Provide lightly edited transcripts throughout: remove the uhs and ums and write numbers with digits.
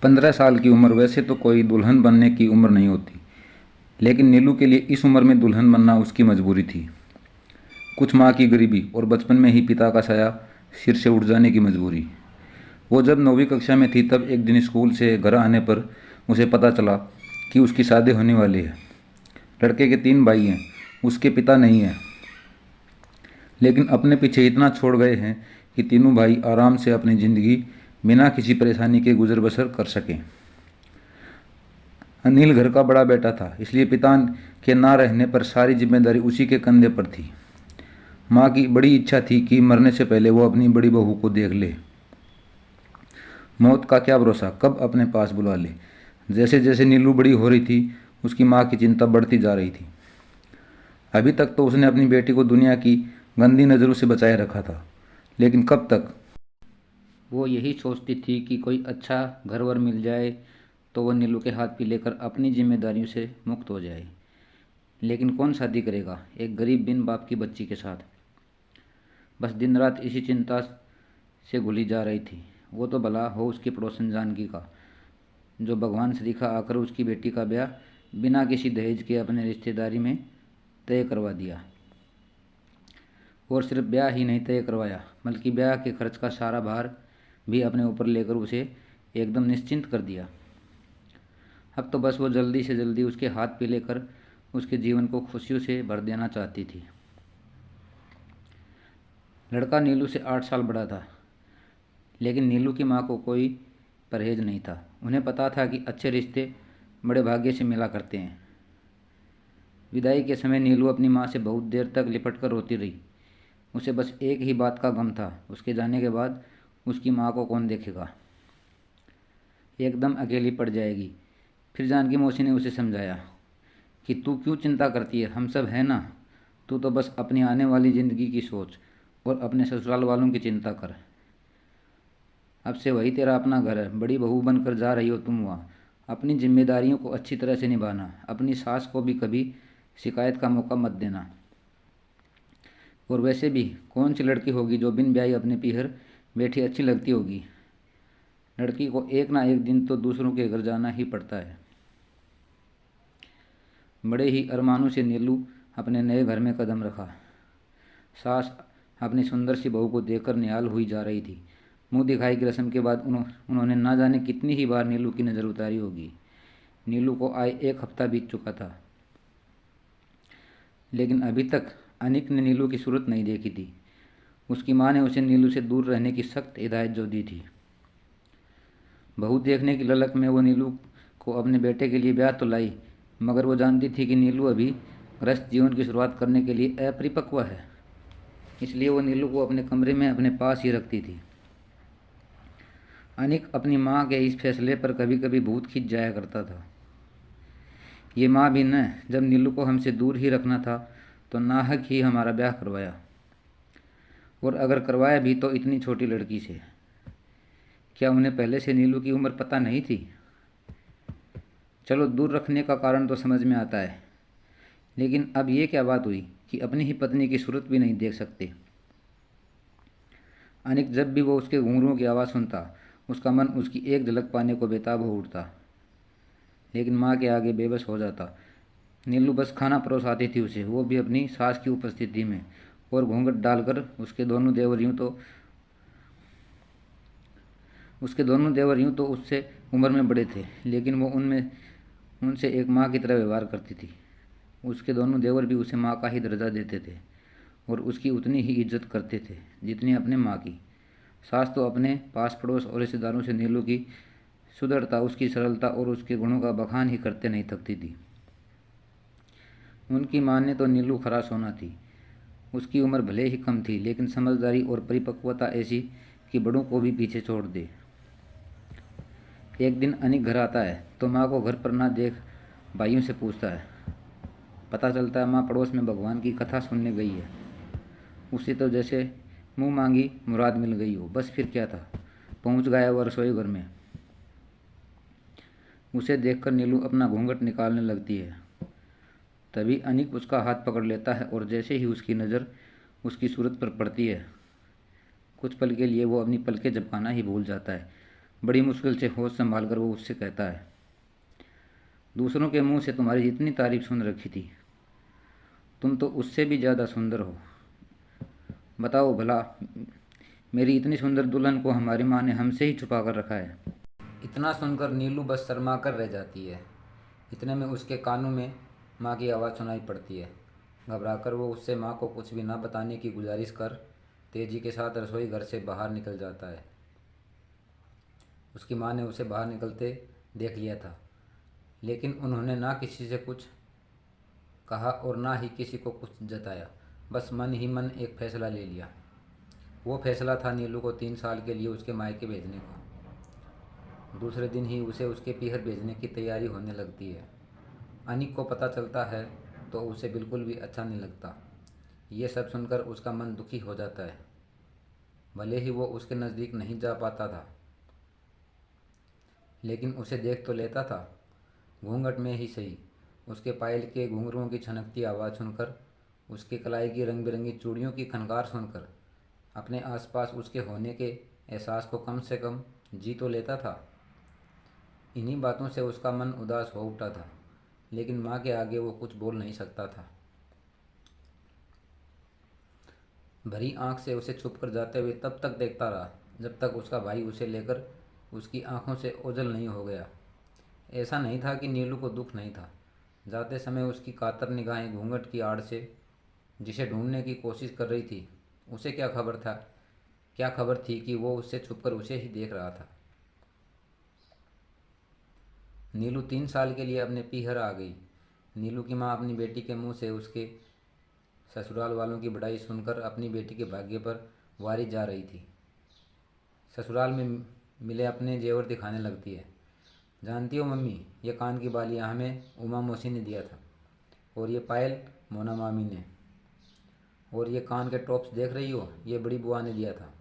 15 साल की उम्र वैसे तो कोई दुल्हन बनने की उम्र नहीं होती, लेकिन नीलू के लिए इस उम्र में दुल्हन बनना उसकी मजबूरी थी। कुछ माँ की गरीबी और बचपन में ही पिता का साया सिर से उठ जाने की मजबूरी। वो जब 9वीं कक्षा में थी तब एक दिन स्कूल से घर आने पर उसे पता चला कि उसकी शादी होने वाली है। लड़के के 3 भाई हैं, उसके पिता नहीं हैं, लेकिन अपने पीछे इतना छोड़ गए हैं कि तीनों भाई आराम से अपनी ज़िंदगी बिना किसी परेशानी के गुजर बसर कर सकें। अनिल घर का बड़ा बेटा था, इसलिए पिता के ना रहने पर सारी जिम्मेदारी उसी के कंधे पर थी। माँ की बड़ी इच्छा थी कि मरने से पहले वो अपनी बड़ी बहू को देख ले। मौत का क्या भरोसा कब अपने पास बुला ले। जैसे जैसे नीलू बड़ी हो रही थी, उसकी माँ की चिंता बढ़ती जा रही थी। अभी तक तो उसने अपनी बेटी को दुनिया की गंदी नज़रों से बचाए रखा था, लेकिन कब तक। वो यही सोचती थी कि कोई अच्छा घर वर मिल जाए तो वह नीलू के हाथ भी लेकर अपनी जिम्मेदारियों से मुक्त हो जाए। लेकिन कौन शादी करेगा एक गरीब बिन बाप की बच्ची के साथ। बस दिन रात इसी चिंता से घुली जा रही थी। वो तो भला हो उसकी पड़ोसन जानकी का, जो भगवान से दिखा आकर उसकी बेटी का ब्याह बिना किसी दहेज के अपने रिश्तेदारी में तय करवा दिया। और सिर्फ ब्याह ही नहीं तय करवाया, बल्कि ब्याह के खर्च का सारा भार भी अपने ऊपर लेकर उसे एकदम निश्चिंत कर दिया। अब तो बस वो जल्दी से जल्दी उसके हाथ पे लेकर उसके जीवन को खुशियों से भर देना चाहती थी। लड़का नीलू से 8 साल बड़ा था, लेकिन नीलू की माँ को कोई परहेज नहीं था। उन्हें पता था कि अच्छे रिश्ते बड़े भाग्य से मिला करते हैं। विदाई के समय नीलू अपनी माँ से बहुत देर तक लिपट कर रोती रही। उसे बस एक ही बात का गम था, उसके जाने के बाद उसकी माँ को कौन देखेगा। एकदम अकेली पड़ जाएगी। फिर जानकी मौसी ने उसे समझाया कि तू क्यों चिंता करती है, हम सब हैं ना। तू तो बस अपनी आने वाली ज़िंदगी की सोच और अपने ससुराल वालों की चिंता कर। अब से वही तेरा अपना घर है, बड़ी बहू बनकर जा रही हो तुम वहाँ। अपनी जिम्मेदारियों को अच्छी तरह से निभाना, अपनी सास को भी कभी शिकायत का मौका मत देना। और वैसे भी कौन सी लड़की होगी जो बिन ब्याही अपने पीहर बैठी अच्छी लगती होगी। लड़की को एक ना एक दिन तो दूसरों के घर जाना ही पड़ता है। बड़े ही अरमानों से नीलू अपने नए घर में कदम रखा। सास अपनी सुंदर सी बहू को देखकर निहाल हुई जा रही थी। मुंह दिखाई की रस्म के बाद उन्होंने ना जाने कितनी ही बार नीलू की नज़र उतारी होगी। नीलू को आए 1 हफ्ता बीत चुका था, लेकिन अभी तक अनिक ने नीलू की सूरत नहीं देखी थी। उसकी माँ ने उसे नीलू से दूर रहने की सख्त हिदायत जो दी थी। बहू देखने की ललक में वो नीलू को अपने बेटे के लिए ब्याह तो लाई, मगर वो जानती थी कि नीलू अभी गृहस्थ जीवन की शुरुआत करने के लिए अपरिपक्व है। इसलिए वो नीलू को अपने कमरे में अपने पास ही रखती थी। अनिक अपनी माँ के इस फैसले पर कभी कभी भूत खींच जाया करता था। ये माँ भी न, जब नीलू को हमसे दूर ही रखना था तो नाहक ही हमारा ब्याह करवाया, और अगर करवाया भी तो इतनी छोटी लड़की से। क्या उन्हें पहले से नीलू की उम्र पता नहीं थी। चलो दूर रखने का कारण तो समझ में आता है, लेकिन अब ये क्या बात हुई कि अपनी ही पत्नी की सूरत भी नहीं देख सकते। अनिक जब भी वो उसके घुंघरुओं की आवाज़ सुनता, उसका मन उसकी एक झलक पाने को बेताब हो उठता, लेकिन माँ के आगे बेबस हो जाता। नीलू बस खाना परोस आती थी उसे, वो भी अपनी सास की उपस्थिति में, और घूंघट डालकर। उसके दोनों देवर यूँ तो उससे उम्र में बड़े थे, लेकिन वो उनसे एक माँ की तरह व्यवहार करती थी। उसके दोनों देवर भी उसे माँ का ही दर्जा देते थे और उसकी उतनी ही इज्जत करते थे जितनी अपने माँ की। सास तो अपने पास पड़ोस और रिश्तेदारों से नीलू की सुदृढ़ता, उसकी सरलता और उसके गुणों का बखान ही करते नहीं थकती थी। उनकी माँ ने तो नीलू खरास होना थी। उसकी उम्र भले ही कम थी, लेकिन समझदारी और परिपक्वता ऐसी कि बड़ों को भी पीछे छोड़ दे। एक दिन अनिक घर आता है तो माँ को घर पर ना देख भाइयों से पूछता है। पता चलता है माँ पड़ोस में भगवान की कथा सुनने गई है। उसे तो जैसे मुँह मांगी मुराद मिल गई हो। बस फिर क्या था, पहुँच गया वह रसोई घर में। उसे देखकर नीलू अपना घूंघट निकालने लगती है। तभी अनिक उसका हाथ पकड़ लेता है और जैसे ही उसकी नज़र उसकी सूरत पर पड़ती है, कुछ पल के लिए वो अपनी पलकें झपकाना ही भूल जाता है। बड़ी मुश्किल से होश संभाल कर वो उससे कहता है, दूसरों के मुंह से तुम्हारी जितनी तारीफ सुन रखी थी, तुम तो उससे भी ज़्यादा सुंदर हो। बताओ भला, मेरी इतनी सुंदर दुल्हन को हमारी माँ ने हमसे ही छुपा कर रखा है। इतना सुनकर नीलू बस शर्मा कर रह जाती है। इतने में उसके कानों में माँ की आवाज़ सुनाई पड़ती है। घबराकर वो उससे माँ को कुछ भी ना बताने की गुजारिश कर तेजी के साथ रसोई घर से बाहर निकल जाता है। उसकी माँ ने उसे बाहर निकलते देख लिया था, लेकिन उन्होंने ना किसी से कुछ कहा और ना ही किसी को कुछ जताया। बस मन ही मन एक फ़ैसला ले लिया। वो फैसला था नीलू को 3 साल के लिए उसके मायके भेजने का। दूसरे दिन ही उसे उसके पीहर भेजने की तैयारी होने लगती है। अनिक को पता चलता है तो उसे बिल्कुल भी अच्छा नहीं लगता। ये सब सुनकर उसका मन दुखी हो जाता है। भले ही वो उसके नज़दीक नहीं जा पाता था, लेकिन उसे देख तो लेता था, घूंघट में ही सही। उसके पायल के घुंघरुओं की छनकती आवाज़ सुनकर, उसके कलाई की रंग बिरंगी चूड़ियों की खनकार सुनकर, अपने आसपास उसके होने के एहसास को कम से कम जी तो लेता था। इन्हीं बातों से उसका मन उदास हो उठा था, लेकिन माँ के आगे वो कुछ बोल नहीं सकता था। भरी आंख से उसे छुप कर जाते हुए तब तक देखता रहा जब तक उसका भाई उसे लेकर उसकी आंखों से ओझल नहीं हो गया। ऐसा नहीं था कि नीलू को दुख नहीं था। जाते समय उसकी कातर निगाहें घूंघट की आड़ से जिसे ढूंढने की कोशिश कर रही थी, उसे क्या खबर थी कि वो उससे छुपकर उसे ही देख रहा था। नीलू 3 साल के लिए अपने पीहर आ गई। नीलू की माँ अपनी बेटी के मुंह से उसके ससुराल वालों की बड़ाई सुनकर अपनी बेटी के भाग्य पर वारी जा रही थी। ससुराल में मिले अपने जेवर दिखाने लगती है। जानती हो मम्मी, ये कान की बालियाँ हमें उमा मौसी ने दिया था, और ये पायल मोना मामी ने, और ये कान के टॉप्स देख रही हो, ये बड़ी बुआ ने दिया था,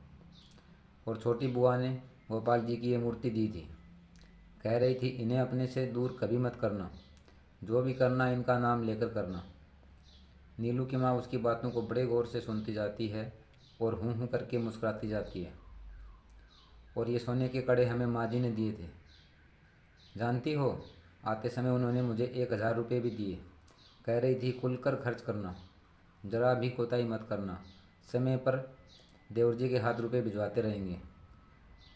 और छोटी बुआ ने गोपाल जी की ये मूर्ति दी थी। कह रही थी इन्हें अपने से दूर कभी मत करना, जो भी करना इनका नाम लेकर करना। नीलू की माँ उसकी बातों को बड़े गौर से सुनती जाती है और हूँ हूँ करके मुस्कुराती जाती है। और ये सोने के कड़े हमें माँ जी ने दिए थे। जानती हो, आते समय उन्होंने मुझे 1000 रुपये भी दिए। कह रही थी खुलकर खर्च करना, जरा भी कोताही मत करना, समय पर देवर जी के हाथ रुपये भिजवाते रहेंगे।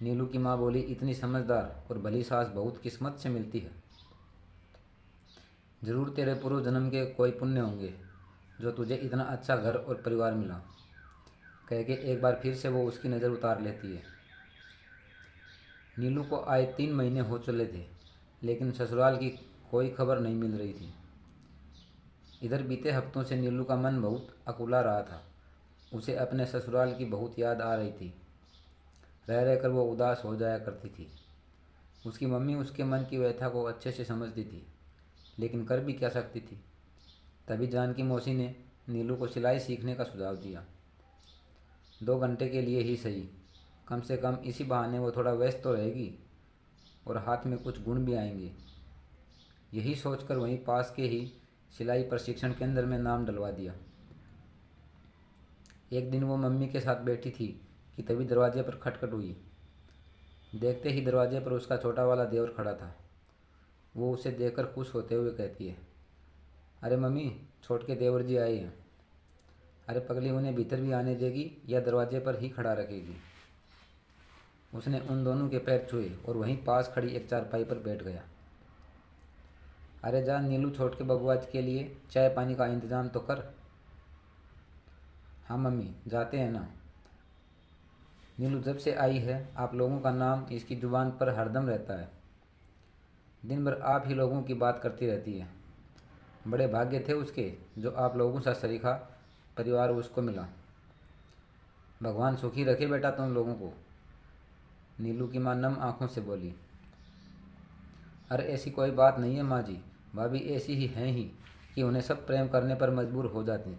नीलू की माँ बोली, इतनी समझदार और भली सास बहुत किस्मत से मिलती है। ज़रूर तेरे पूर्व जन्म के कोई पुण्य होंगे जो तुझे इतना अच्छा घर और परिवार मिला। कह के एक बार फिर से वो उसकी नज़र उतार लेती है। नीलू को आए 3 महीने हो चले थे, लेकिन ससुराल की कोई खबर नहीं मिल रही थी। इधर बीते हफ्तों से नीलू का मन बहुत अकुला रहा था। उसे अपने ससुराल की बहुत याद आ रही थी। रह रहकर वो उदास हो जाया करती थी। उसकी मम्मी उसके मन की व्यथा को अच्छे से समझती थी, लेकिन कर भी क्या सकती थी। तभी जानकी मौसी ने नीलू को सिलाई सीखने का सुझाव दिया। 2 घंटे के लिए ही सही, कम से कम इसी बहाने वो थोड़ा व्यस्त तो रहेगी और हाथ में कुछ गुण भी आएंगे। यही सोचकर वहीं पास के ही सिलाई प्रशिक्षण केंद्र में नाम डलवा दिया। एक दिन वो मम्मी के साथ बैठी थी कि तभी दरवाजे पर खटखट हुई। देखते ही दरवाजे पर उसका छोटा वाला देवर खड़ा था। वो उसे देखकर खुश होते हुए कहती है, अरे मम्मी, छोट के देवर जी आए हैं। अरे पगली, उन्हें भीतर भी आने देगी या दरवाजे पर ही खड़ा रखेगी। उसने उन दोनों के पैर छुए और वहीं पास खड़ी एक चारपाई पर बैठ गया। अरे जा नीलू, छोट के बबुआ के लिए चाय पानी का इंतज़ाम तो कर। हाँ मम्मी, जाते हैं ना। नीलू जब से आई है आप लोगों का नाम इसकी ज़ुबान पर हरदम रहता है। दिन भर आप ही लोगों की बात करती रहती है। बड़े भाग्य थे उसके जो आप लोगों सा सरीखा परिवार उसको मिला। भगवान सुखी रखे बेटा तुम लोगों को। नीलू की माँ नम आंखों से बोली। अरे ऐसी कोई बात नहीं है माँ जी, भाभी ऐसी ही हैं ही कि उन्हें सब प्रेम करने पर मजबूर हो जाती।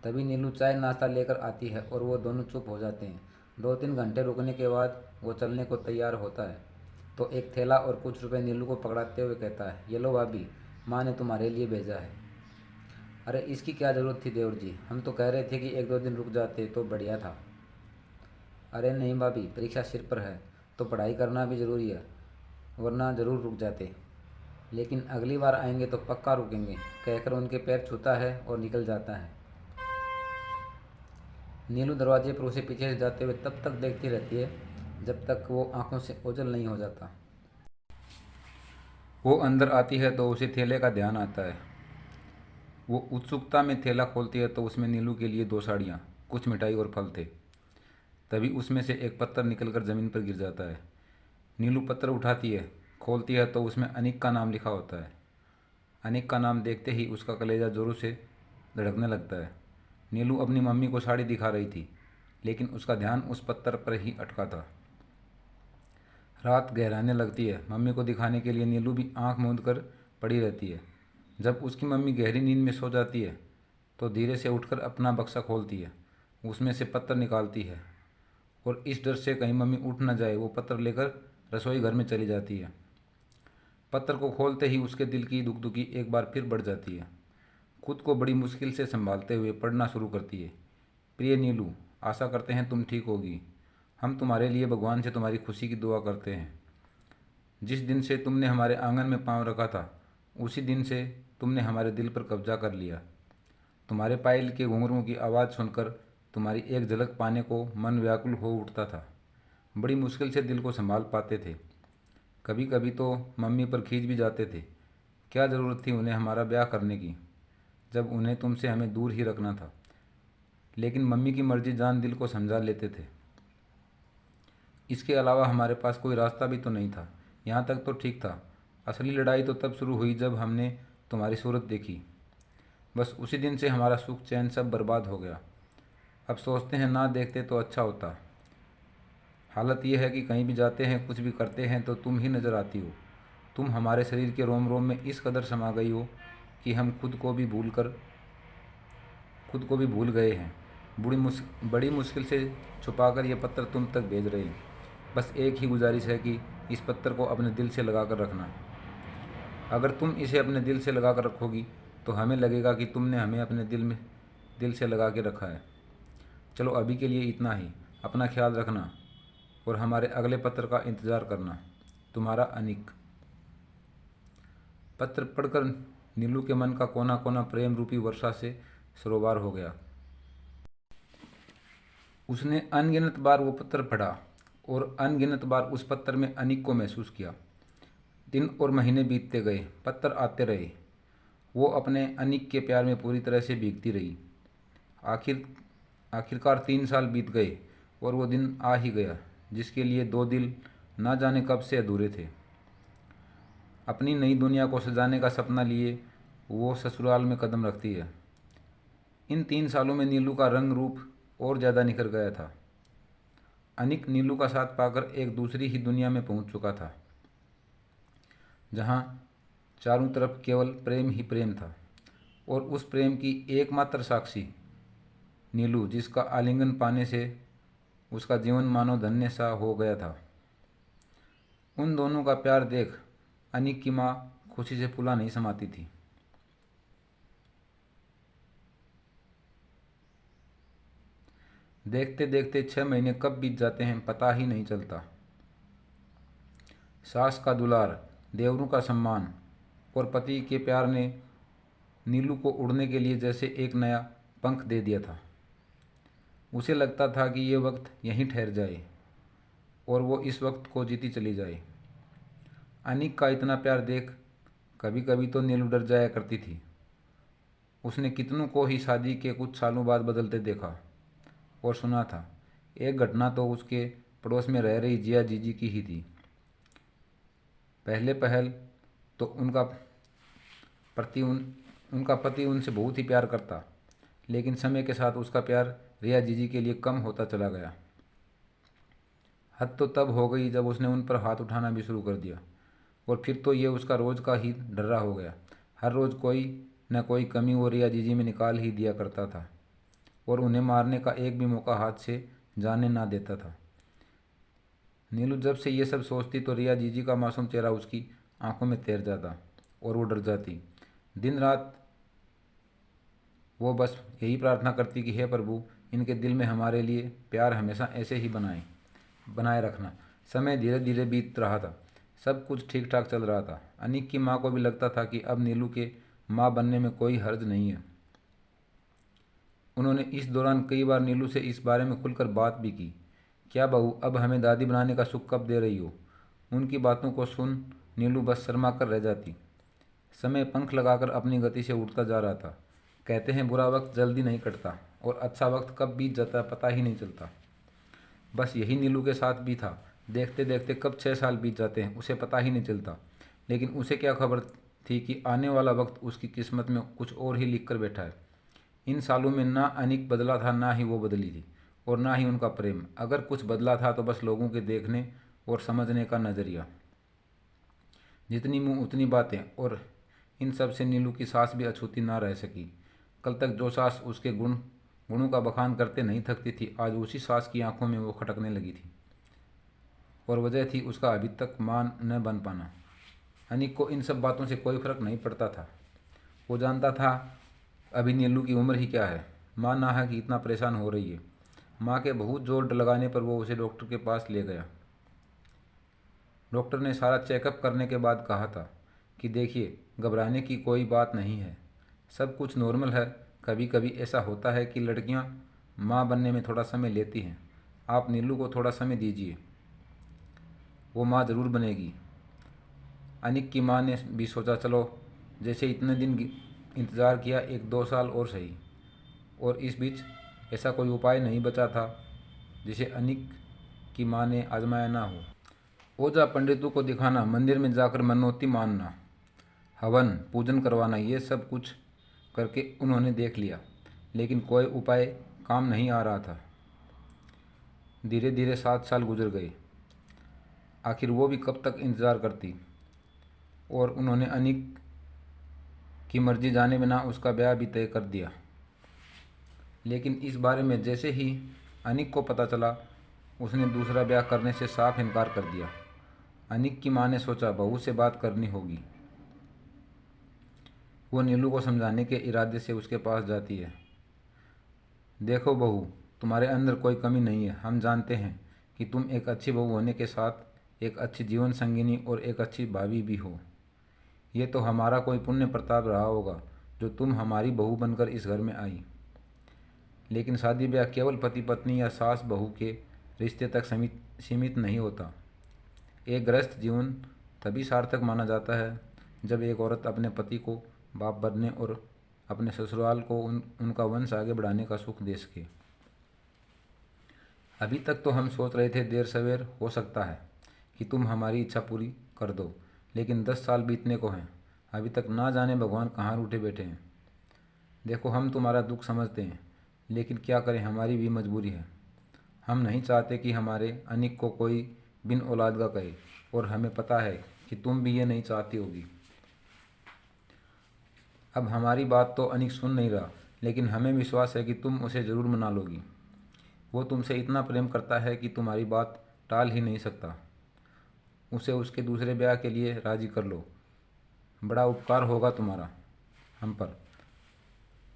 तभी नीलू चाय नाश्ता लेकर आती है और वो दोनों चुप हो जाते हैं। 2-3 घंटे रुकने के बाद वो चलने को तैयार होता है तो एक थैला और कुछ रुपए नीलू को पकड़ाते हुए कहता है, ये लो भाभी, माँ ने तुम्हारे लिए भेजा है। अरे इसकी क्या ज़रूरत थी देवर जी, हम तो कह रहे थे कि 1-2 दिन रुक जाते तो बढ़िया था। अरे नहीं भाभी, परीक्षा सिर पर है तो पढ़ाई करना भी ज़रूरी है, वरना ज़रूर रुक जाते। लेकिन अगली बार आएंगे तो पक्का रुकेंगे, कहकर उनके पैर छूता है और निकल जाता है। नीलू दरवाजे पर उसे पीछे से जाते हुए तब तक देखती रहती है जब तक वो आंखों से ओझल नहीं हो जाता। वो अंदर आती है तो उसे थैले का ध्यान आता है। वो उत्सुकता में थैला खोलती है तो उसमें नीलू के लिए 2 साड़ियाँ, कुछ मिठाई और फल थे। तभी उसमें से एक पत्थर निकलकर ज़मीन पर गिर जाता है। नीलू पत्थर उठाती है, खोलती है तो उसमें अनिक का नाम लिखा होता है। अनिक का नाम देखते ही उसका कलेजा जोरों से धड़कने लगता है। नीलू अपनी मम्मी को साड़ी दिखा रही थी, लेकिन उसका ध्यान उस पत्थर पर ही अटका था। रात गहराने लगती है। मम्मी को दिखाने के लिए नीलू भी आंख मूंद कर पड़ी रहती है। जब उसकी मम्मी गहरी नींद में सो जाती है तो धीरे से उठकर अपना बक्सा खोलती है, उसमें से पत्थर निकालती है और इस डर से कहीं मम्मी उठ न जाए वो पत्थर लेकर रसोई घर में चली जाती है। पत्थर को खोलते ही उसके दिल की दुखदुखी एक बार फिर बढ़ जाती है। खुद को बड़ी मुश्किल से संभालते हुए पढ़ना शुरू करती है। प्रिय नीलू, आशा करते हैं तुम ठीक होगी। हम तुम्हारे लिए भगवान से तुम्हारी खुशी की दुआ करते हैं। जिस दिन से तुमने हमारे आंगन में पांव रखा था, उसी दिन से तुमने हमारे दिल पर कब्जा कर लिया। तुम्हारे पायल के घुंघरूओं की आवाज़ सुनकर तुम्हारी एक झलक पाने को मन व्याकुल हो उठता था। बड़ी मुश्किल से दिल को संभाल पाते थे। कभी कभी तो मम्मी पर खींच भी जाते थे। क्या ज़रूरत थी उन्हें हमारा ब्याह करने की, जब उन्हें तुमसे हमें दूर ही रखना था। लेकिन मम्मी की मर्जी जान दिल को समझा लेते थे। इसके अलावा हमारे पास कोई रास्ता भी तो नहीं था। यहाँ तक तो ठीक था। असली लड़ाई तो तब शुरू हुई जब हमने तुम्हारी सूरत देखी। बस उसी दिन से हमारा सुख चैन सब बर्बाद हो गया। अब सोचते हैं ना देखते तो अच्छा होता। हालत यह है कि कहीं भी जाते हैं, कुछ भी करते हैं तो तुम ही नज़र आती हो। तुम हमारे शरीर के रोम रोम में इस कदर समा गई हो कि हम खुद को भी भूल गए हैं। बड़ी मुश्किल से छुपाकर यह पत्थर तुम तक भेज रहे हैं। बस एक ही गुजारिश है कि इस पत्थर को अपने दिल से लगा कर रखना। अगर तुम इसे अपने दिल से लगा कर रखोगी तो हमें लगेगा कि तुमने हमें अपने दिल से लगा के रखा है। चलो अभी के लिए इतना ही। अपना ख्याल रखना और हमारे अगले पत्र का इंतज़ार करना। तुम्हारा अनिक। पत्र पढ़कर नीलू के मन का कोना कोना प्रेम रूपी वर्षा से सरोबार हो गया। उसने अनगिनत बार वो पत्र पढ़ा और अनगिनत बार उस पत्र में अनिक को महसूस किया। दिन और महीने बीतते गए, पत्र आते रहे। वो अपने अनिक के प्यार में पूरी तरह से भीगती रही। आखिर आखिरकार 3 साल बीत गए और वो दिन आ ही गया जिसके लिए दो दिल ना जाने कब से अधूरे थे। अपनी नई दुनिया को सजाने का सपना लिए वो ससुराल में कदम रखती है। इन 3 सालों में नीलू का रंग रूप और ज़्यादा निखर गया था। अनिक नीलू का साथ पाकर एक दूसरी ही दुनिया में पहुंच चुका था, जहां चारों तरफ केवल प्रेम ही प्रेम था और उस प्रेम की एकमात्र साक्षी नीलू, जिसका आलिंगन पाने से उसका जीवन मानो धन्य सा हो गया था। उन दोनों का प्यार देख अनिक की माँ खुशी से फूला नहीं समाती थी। देखते देखते 6 महीने कब बीत जाते हैं पता ही नहीं चलता। सास का दुलार, देवरों का सम्मान और पति के प्यार ने नीलू को उड़ने के लिए जैसे एक नया पंख दे दिया था। उसे लगता था कि ये वक्त यहीं ठहर जाए और वो इस वक्त को जीती चली जाए। अनिक का इतना प्यार देख कभी कभी तो नीलू डर जाया करती थी। उसने कितनों को ही शादी के कुछ सालों बाद बदलते देखा और सुना था। एक घटना तो उसके पड़ोस में रह रही जिया जीजी की ही थी। पहले पहल तो उनका पति उनसे बहुत ही प्यार करता, लेकिन समय के साथ उसका प्यार रिया जीजी के लिए कम होता चला गया। हद तो तब हो गई जब उसने उन पर हाथ उठाना भी शुरू कर दिया और फिर तो ये उसका रोज़ का ही डर्रा हो गया। हर रोज़ कोई न कोई कमी वो रिया जीजी में निकाल ही दिया करता था और उन्हें मारने का एक भी मौका हाथ से जाने ना देता था। नीलू जब से ये सब सोचती तो रिया जीजी का मासूम चेहरा उसकी आंखों में तैर जाता और वो डर जाती। दिन रात वो बस यही प्रार्थना करती कि हे प्रभु, इनके दिल में हमारे लिए प्यार हमेशा ऐसे ही बनाए रखना। समय धीरे धीरे बीत रहा था। सब कुछ ठीक ठाक चल रहा था। अनिक की माँ को भी लगता था कि अब नीलू के माँ बनने में कोई हर्ज नहीं है। उन्होंने इस दौरान कई बार नीलू से इस बारे में खुलकर बात भी की। क्या बहू, अब हमें दादी बनाने का सुख कब दे रही हो? उनकी बातों को सुन नीलू बस शर्मा कर रह जाती। समय पंख लगाकर अपनी गति से उड़ता जा रहा था। कहते हैं बुरा वक्त जल्दी नहीं कटता और अच्छा वक्त कब बीत जाता है पता ही नहीं चलता। बस यही नीलू के साथ भी था। देखते देखते कब 6 साल बीत जाते हैं उसे पता ही नहीं चलता। लेकिन उसे क्या खबर थी कि आने वाला वक्त उसकी किस्मत में कुछ और ही लिख कर बैठा है। इन सालों में ना अनिक बदला था, ना ही वो बदली थी, और ना ही उनका प्रेम। अगर कुछ बदला था तो बस लोगों के देखने और समझने का नज़रिया। जितनी मुँह उतनी बातें, और इन सब से नीलू की सास भी अछूती ना रह सकी। कल तक जो सास उसके गुणों का बखान करते नहीं थकती थी, आज उसी सास की आंखों में वो खटकने लगी थी। और वजह थी उसका अभी तक मां न बन पाना। अनिक को इन सब बातों से कोई फर्क नहीं पड़ता था। वो जानता था अभी नीलू की उम्र ही क्या है। माँ ना है कि इतना परेशान हो रही है। माँ के बहुत जोर लगाने पर वो उसे डॉक्टर के पास ले गया। डॉक्टर ने सारा चेकअप करने के बाद कहा था कि देखिए, घबराने की कोई बात नहीं है, सब कुछ नॉर्मल है। कभी कभी ऐसा होता है कि लड़कियां माँ बनने में थोड़ा समय लेती हैं। आप नीलू को थोड़ा समय दीजिए, वो माँ ज़रूर बनेगी। अनिक की माँ ने भी सोचा, चलो जैसे इतने दिन इंतज़ार किया, 1-2 साल और सही। और इस बीच ऐसा कोई उपाय नहीं बचा था जिसे अनिक की माँ ने आजमाया ना हो। ओझा पंडितों को दिखाना, मंदिर में जाकर मनौती मानना, हवन पूजन करवाना, ये सब कुछ करके उन्होंने देख लिया, लेकिन कोई उपाय काम नहीं आ रहा था। धीरे धीरे 7 साल गुजर गए। आखिर वो भी कब तक इंतज़ार करती। और उन्होंने अनिक की मर्जी जाने बिना उसका ब्याह भी तय कर दिया। लेकिन इस बारे में जैसे ही अनिक को पता चला, उसने दूसरा ब्याह करने से साफ इनकार कर दिया। अनिक की माँ ने सोचा, बहू से बात करनी होगी। वो नीलू को समझाने के इरादे से उसके पास जाती है। देखो बहू, तुम्हारे अंदर कोई कमी नहीं है। हम जानते हैं कि तुम एक अच्छी बहू होने के साथ एक अच्छी जीवन संगिनी और एक अच्छी भाभी भी हो। ये तो हमारा कोई पुण्य प्रताप रहा होगा जो तुम हमारी बहू बनकर इस घर में आई। लेकिन शादी ब्याह केवल पति पत्नी या सास बहू के रिश्ते तक सीमित नहीं होता। एक गृहस्थ जीवन तभी सार्थक माना जाता है जब एक औरत अपने पति को बाप बनने और अपने ससुराल को उनका वंश आगे बढ़ाने का सुख दे सके। अभी तक तो हम सोच रहे थे देर सवेर हो सकता है कि तुम हमारी इच्छा पूरी कर दो, लेकिन 10 साल बीतने को हैं, अभी तक ना जाने भगवान कहाँ रूठे बैठे हैं। देखो, हम तुम्हारा दुख समझते हैं, लेकिन क्या करें, हमारी भी मजबूरी है। हम नहीं चाहते कि हमारे अनिक को कोई बिन औलाद का कहे, और हमें पता है कि तुम भी ये नहीं चाहती होगी। अब हमारी बात तो अनिक सुन नहीं रहा, लेकिन हमें विश्वास है कि तुम उसे ज़रूर मना लोगी। वो तुमसे इतना प्रेम करता है कि तुम्हारी बात टाल ही नहीं सकता। उसे उसके दूसरे ब्याह के लिए राज़ी कर लो। बड़ा उपकार होगा तुम्हारा हम पर।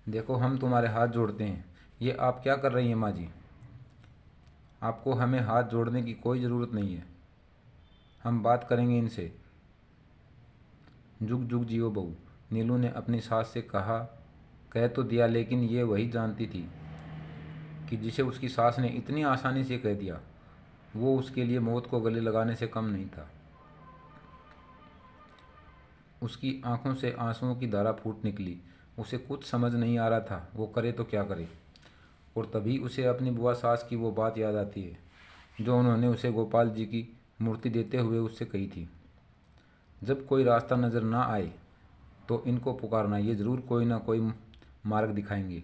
देखो, हम तुम्हारे हाथ जोड़ते हैं। ये आप क्या कर रही हैं माँ जी? आपको हमें हाथ जोड़ने की कोई ज़रूरत नहीं है। हम बात करेंगे इनसे। जुग जुग जियो बहू, नीलू ने अपनी सास से कह तो दिया, लेकिन ये वही जानती थी कि जिसे उसकी सास ने इतनी आसानी से कह दिया, वो उसके लिए मौत को गले लगाने से कम नहीं था। उसकी आंखों से आंसुओं की धारा फूट निकली। उसे कुछ समझ नहीं आ रहा था वो करे तो क्या करे। और तभी उसे अपनी बुआ सास की वो बात याद आती है जो उन्होंने उसे गोपाल जी की मूर्ति देते हुए उससे कही थी, जब कोई रास्ता नज़र ना आए तो इनको पुकारना, ये ज़रूर कोई ना कोई मार्ग दिखाएंगे।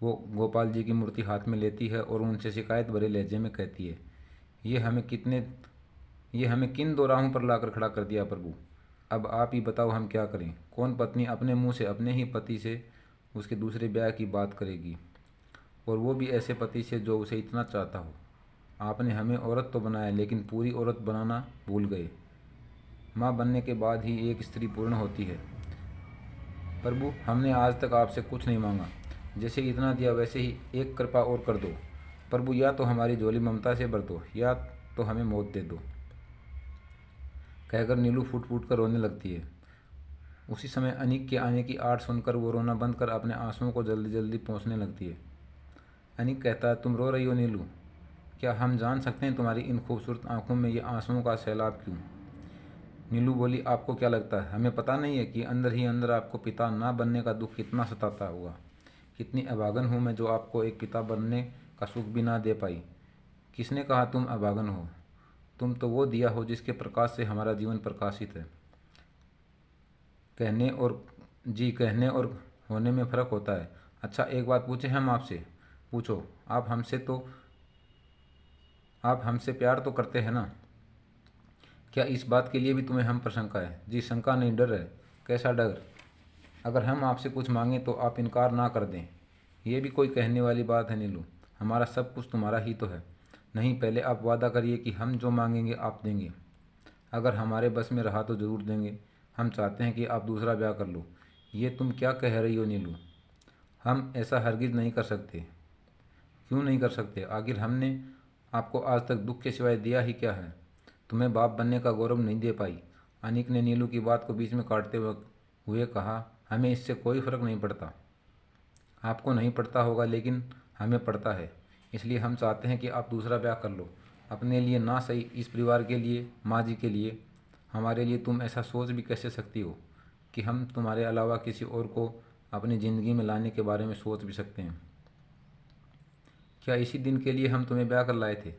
वो गोपाल जी की मूर्ति हाथ में लेती है और उनसे शिकायत भरे लहजे में कहती है, ये हमें किन दोराहों पर लाकर खड़ा कर दिया प्रभु। अब आप ही बताओ हम क्या करें। कौन पत्नी अपने मुंह से अपने ही पति से उसके दूसरे ब्याह की बात करेगी, और वो भी ऐसे पति से जो उसे इतना चाहता हो। आपने हमें औरत तो बनाया, लेकिन पूरी औरत बनाना भूल गए। माँ बनने के बाद ही एक स्त्री पूर्ण होती है। प्रभु, हमने आज तक आपसे कुछ नहीं मांगा, जैसे इतना दिया वैसे ही एक कृपा और कर दो प्रभु, या तो हमारी झोली ममता से भर दो या तो हमें मौत दे दो, कहकर नीलू फूट फूट कर रोने लगती है। उसी समय अनिक के आने की आड़ सुनकर वो रोना बंद कर अपने आंसुओं को जल्दी जल्दी पोंछने लगती है। अनिक कहता है, तुम रो रही हो नीलू, क्या हम जान सकते हैं तुम्हारी इन खूबसूरत आंखों में ये आंसुओं का सैलाब क्यों? नीलू बोली, आपको क्या लगता है हमें पता नहीं है कि अंदर ही अंदर आपको पिता ना बनने का दुख कितना सताता होगा? कितनी अभागन हूँ मैं जो आपको एक पिता बनने का सुख भी ना दे पाई। किसने कहा तुम अभागन हो? तुम तो वो दिया हो जिसके प्रकाश से हमारा जीवन प्रकाशित है। कहने और होने में फ़र्क होता है। अच्छा, एक बात पूछे हम आपसे? पूछो। आप हमसे प्यार तो करते हैं ना? क्या इस बात के लिए भी तुम्हें हम पर शंका है? जी, शंका नहीं, डर है। कैसा डर? अगर हम आपसे कुछ मांगें तो आप इनकार ना कर दें। ये भी कोई कहने वाली बात है नीलू? हमारा सब कुछ तुम्हारा ही तो है। नहीं, पहले आप वादा करिए कि हम जो मांगेंगे आप देंगे। अगर हमारे बस में रहा तो ज़रूर देंगे। हम चाहते हैं कि आप दूसरा ब्याह कर लो। ये तुम क्या कह रही हो नीलू? हम ऐसा हरगिज़ नहीं कर सकते। क्यों नहीं कर सकते? आखिर हमने आपको आज तक दुख के सिवाय दिया ही क्या है? तुम्हें बाप बनने का गौरव नहीं दे पाई। अनिक ने नीलू की बात को बीच में काटते हुए कहा, हमें इससे कोई फ़र्क नहीं पड़ता। आपको नहीं पड़ता होगा लेकिन हमें पड़ता है, इसलिए हम चाहते हैं कि आप दूसरा ब्याह कर लो। अपने लिए ना सही, इस परिवार के लिए, माँ जी के लिए, हमारे लिए तुम ऐसा सोच भी कैसे सकती हो कि हम तुम्हारे अलावा किसी और को अपनी ज़िंदगी में लाने के बारे में सोच भी सकते हैं? क्या इसी दिन के लिए हम तुम्हें ब्याह कर लाए थे?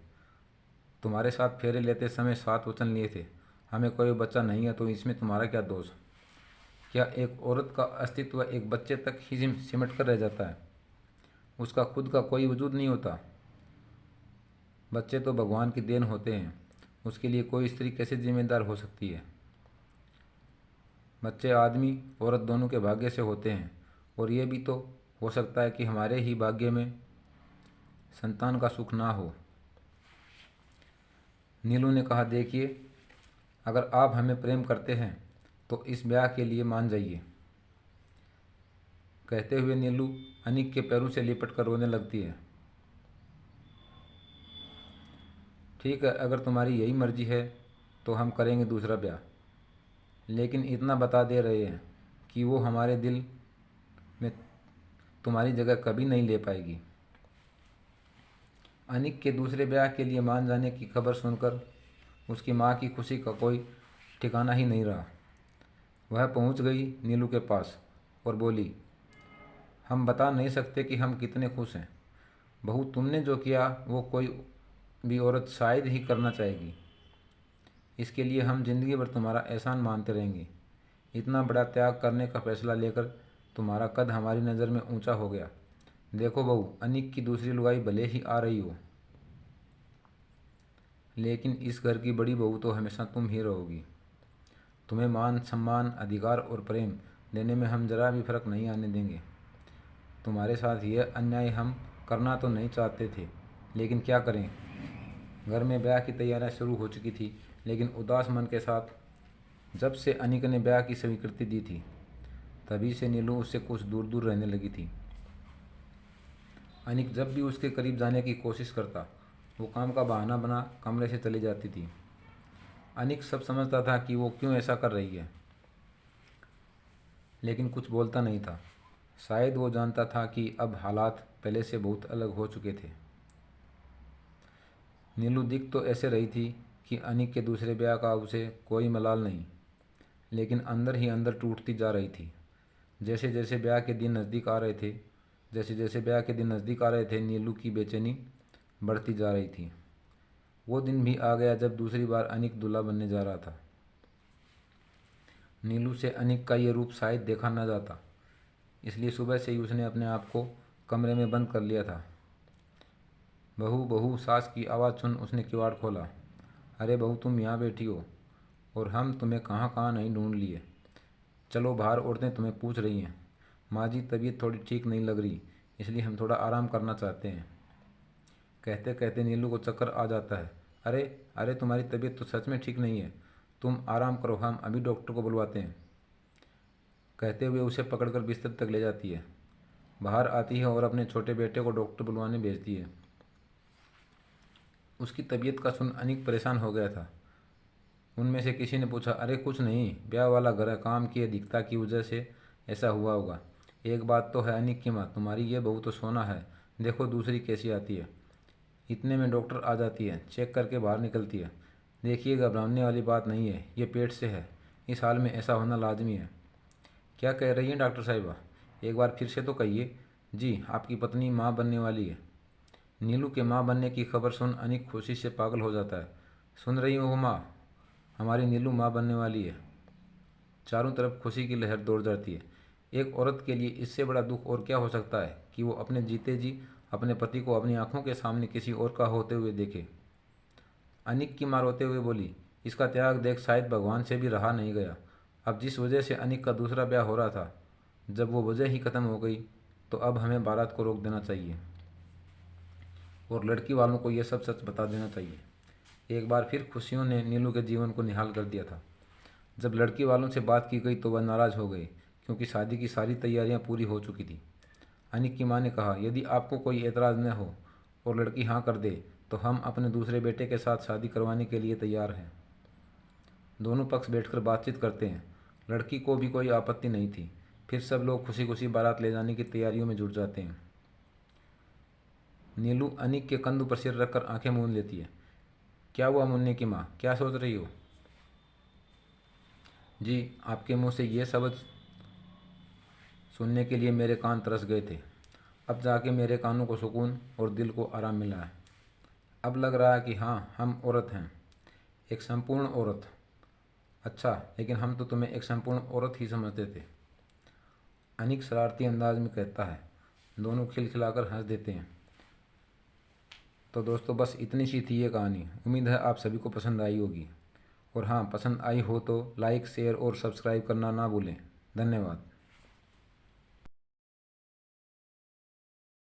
तुम्हारे साथ फेरे लेते समय 7 वचन लिए थे। हमें कोई बच्चा नहीं है तो इसमें तुम्हारा क्या दोष? क्या एक औरत का अस्तित्व एक बच्चे तक ही सिमट कर रह जाता है? उसका खुद का कोई वजूद नहीं होता? बच्चे तो भगवान की देन होते हैं, उसके लिए कोई स्त्री कैसे जिम्मेदार हो सकती है? बच्चे आदमी औरत दोनों के भाग्य से होते हैं, और ये भी तो हो सकता है कि हमारे ही भाग्य में संतान का सुख ना हो। नीलू ने कहा, देखिए, अगर आप हमें प्रेम करते हैं तो इस ब्याह के लिए मान जाइए। कहते हुए नीलू अनिक के पैरों से लिपट कर रोने लगती है। ठीक है, अगर तुम्हारी यही मर्जी है तो हम करेंगे दूसरा ब्याह, लेकिन इतना बता दे रहे हैं कि वो हमारे दिल में तुम्हारी जगह कभी नहीं ले पाएगी। अनिक के दूसरे ब्याह के लिए मान जाने की खबर सुनकर उसकी माँ की खुशी का कोई ठिकाना ही नहीं रहा। वह पहुँच गई नीलू के पास और बोली, हम बता नहीं सकते कि हम कितने खुश हैं। बहू, तुमने जो किया वो कोई भी औरत शायद ही करना चाहेगी। इसके लिए हम जिंदगी भर तुम्हारा एहसान मानते रहेंगे। इतना बड़ा त्याग करने का फैसला लेकर तुम्हारा कद हमारी नज़र में ऊंचा हो गया। देखो बहू, अनिक की दूसरी लुगाई भले ही आ रही हो, लेकिन इस घर की बड़ी बहू तो हमेशा तुम ही रहोगी। तुम्हें मान सम्मान, अधिकार और प्रेम देने में हम ज़रा भी फ़र्क नहीं आने देंगे। तुम्हारे साथ यह अन्याय हम करना तो नहीं चाहते थे, लेकिन क्या करें। घर में ब्याह की तैयारियां शुरू हो चुकी थी, लेकिन उदास मन के साथ जब से अनिक ने ब्याह की स्वीकृति दी थी, तभी से नीलू उससे कुछ दूर दूर रहने लगी थी। अनिक जब भी उसके करीब जाने की कोशिश करता, वो काम का बहाना बना कमरे से चली जाती थी। अनिक सब समझता था कि वो क्यों ऐसा कर रही है, लेकिन कुछ बोलता नहीं था। शायद वो जानता था कि अब हालात पहले से बहुत अलग हो चुके थे। नीलू दिख तो ऐसे रही थी कि अनिक के दूसरे ब्याह का उसे कोई मलाल नहीं, लेकिन अंदर ही अंदर टूटती जा रही थी। जैसे जैसे ब्याह के दिन नज़दीक आ रहे थे, नीलू की बेचैनी बढ़ती जा रही थी। वो दिन भी आ गया जब दूसरी बार अनिक दूल्हा बनने जा रहा था। नीलू से अनिक का ये रूप शायद देखा न जाता, इसलिए सुबह से ही उसने अपने आप को कमरे में बंद कर लिया था। बहू बहू, सास की आवाज़ सुन उसने किवाड़ खोला। अरे बहू, तुम यहाँ बैठी हो और हम तुम्हें कहाँ कहाँ नहीं ढूंढ लिए। चलो बाहर, औरतें तुम्हें पूछ रही हैं। माँ जी, तबीयत थोड़ी ठीक नहीं लग रही, इसलिए हम थोड़ा आराम करना चाहते हैं। कहते कहते नीलू को चक्कर आ जाता है। अरे अरे, तुम्हारी तबीयत तो सच में ठीक नहीं है, तुम आराम करो, हम अभी डॉक्टर को बुलवाते हैं। कहते हुए उसे पकड़कर बिस्तर तक ले जाती है। बाहर आती है और अपने छोटे बेटे को डॉक्टर बुलवाने भेजती है। उसकी तबीयत का सुन अनिक परेशान हो गया था। उनमें से किसी ने पूछा, अरे कुछ नहीं, ब्याह वाला घर है, काम की अधिकता की वजह से ऐसा हुआ होगा। एक बात तो है अनिक की माँ, तुम्हारी ये बहू तो सोना है, देखो दूसरी कैसी आती है। इतने में डॉक्टर आ जाती है, चेक करके बाहर निकलती है। देखिए, घबराने वाली बात नहीं है, ये पेट से है, इस हाल में ऐसा होना लाजमी है। क्या कह रही हैं डॉक्टर साहिबा, एक बार फिर से तो कहिए। जी, आपकी पत्नी माँ बनने वाली है। नीलू के माँ बनने की खबर सुन अनिक खुशी से पागल हो जाता है। सुन रही हो माँ, हमारी नीलू माँ बनने वाली है। चारों तरफ खुशी की लहर दौड़ जाती है। एक औरत के लिए इससे बड़ा दुख और क्या हो सकता है कि वो अपने जीते जी अपने पति को अपनी आंखों के सामने किसी और का होते हुए देखे। अनिक की माँ रोते हुए बोली, इसका त्याग देख शायद भगवान से भी रहा नहीं गया। अब जिस वजह से अनिक का दूसरा ब्याह हो रहा था, जब वो वजह ही ख़त्म हो गई, तो अब हमें बारात को रोक देना चाहिए और लड़की वालों को यह सब सच बता देना चाहिए। एक बार फिर खुशियों ने नीलू के जीवन को निहाल कर दिया था। जब लड़की वालों से बात की गई तो वह नाराज़ हो गए, क्योंकि शादी की सारी तैयारियां पूरी हो चुकी थी। अनिक की माँ ने कहा, यदि आपको कोई एतराज़ न हो और लड़की हाँ कर दे तो हम अपने दूसरे बेटे के साथ शादी करवाने के लिए तैयार हैं। दोनों पक्ष बैठकर बातचीत करते हैं। लड़की को भी कोई आपत्ति नहीं थी। फिर सब लोग खुशी खुशी बारात ले जाने की तैयारियों में जुट जाते हैं। नीलू अनिक के कंधों पर सिर रखकर आंखें मूंद लेती है। क्या हुआ मुन्ने की माँ, क्या सोच रही हो? जी, आपके मुंह से ये शब्द सुनने के लिए मेरे कान तरस गए थे। अब जाके मेरे कानों को सुकून और दिल को आराम मिला है। अब लग रहा है कि हाँ, हम औरत हैं, एक संपूर्ण औरत। अच्छा, लेकिन हम तो तुम्हें एक संपूर्ण औरत ही समझते थे, अनिक शरारती अंदाज में कहता है। दोनों खिलखिलाकर हंस देते हैं। तो दोस्तों, बस इतनी सी थी ये कहानी। उम्मीद है आप सभी को पसंद आई होगी, और हाँ, पसंद आई हो तो लाइक, शेयर और सब्सक्राइब करना ना भूलें। धन्यवाद।